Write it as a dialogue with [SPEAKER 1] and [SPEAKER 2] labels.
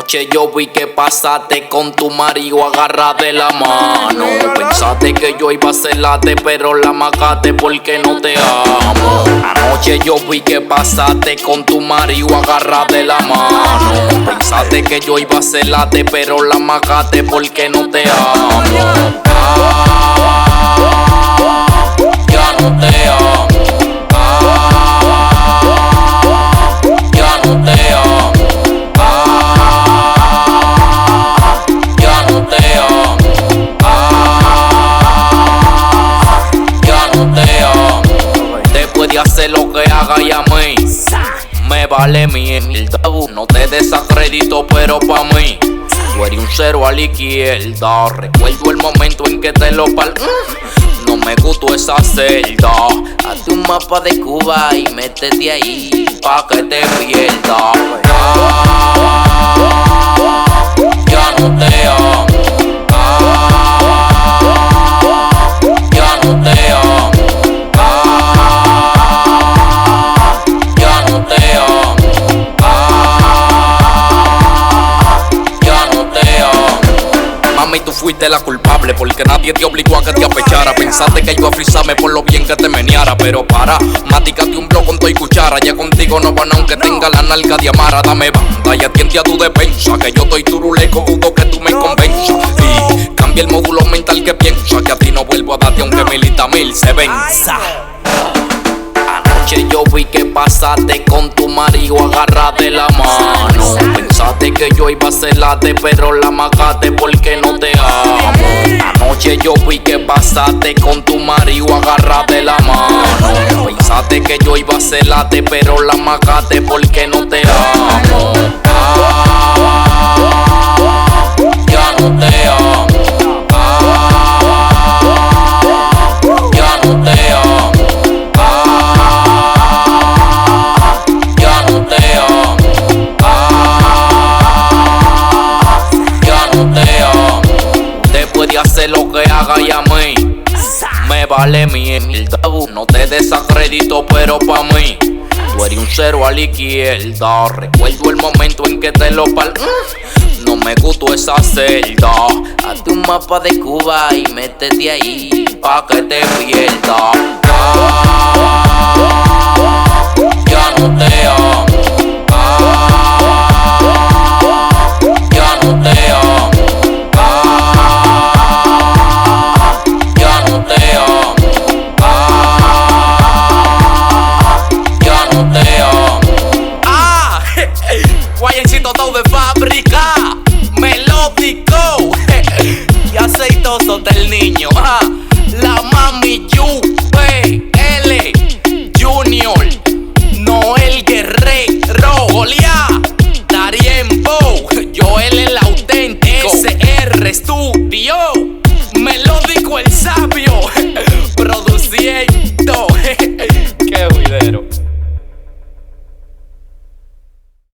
[SPEAKER 1] Anoche yo vi que pasaste con tu marido agarra de la mano. Pensaste que yo iba a celarte, pero la magaste porque no te amo. Anoche yo vi que pasaste con tu marido agarra de la mano. Pensaste que yo iba a celarte, pero la magaste porque no te amo. Ya no te amo. Ya no te amo. Ya no te amo. Ya no te amo. Después de hacer lo que haga y a mí me vale mierda. No te desacredito, pero pa' mí tú eres un cero a la izquierda. Recuerdo el momento en que te lo no me gustó esa celda. Hazte un mapa de Cuba y métete ahí pa' que te pierdas. Ya no te amo. Ya no te amo. Ya no te amo. Ya no te amo. Mami, tú fuiste la culpable porque nadie te obligó a que te apechara. Pensaste que iba a frisarme por lo bien que te meneara, pero para, maticate un bloco con tu y cuchara. Ya contigo no van aunque tenga la nalga de amara. Dame banda y atiende a tu defensa, que yo estoy turuleco, dudo que tú me convenzas. Y cambia el módulo mental que piensa, que a ti no vuelvo a darte aunque milita mil se venza. Anoche yo vi que pasaste con tu marido agarra de la mano. Pensaste que yo iba a celarte, pero la magaste porque no te amo. Anoche yo vi que pasaste con tu marido agarra de la mano. Pensaste que yo iba a celarte, pero la magaste porque no te amo. Ya no te amo. Ya no te amo. Ya no te amo. Ya no te amo. Después de hacer lo que haga y a mí me vale mierda. No te desacredito, pero pa' mí tú eres un cero a la izquierda. Recuerdo el momento en que te lo no me gustó esa celda. Hazte un mapa de Cuba y métete ahí pa' que te pierdas. Ya no te amo. Ya no te amo. Ya no te amo. Ya no te amo. Guayencito todo de fábrica, melódico y aceitoso del niño. La mami L Junior, Noel Guerrero, Goliat.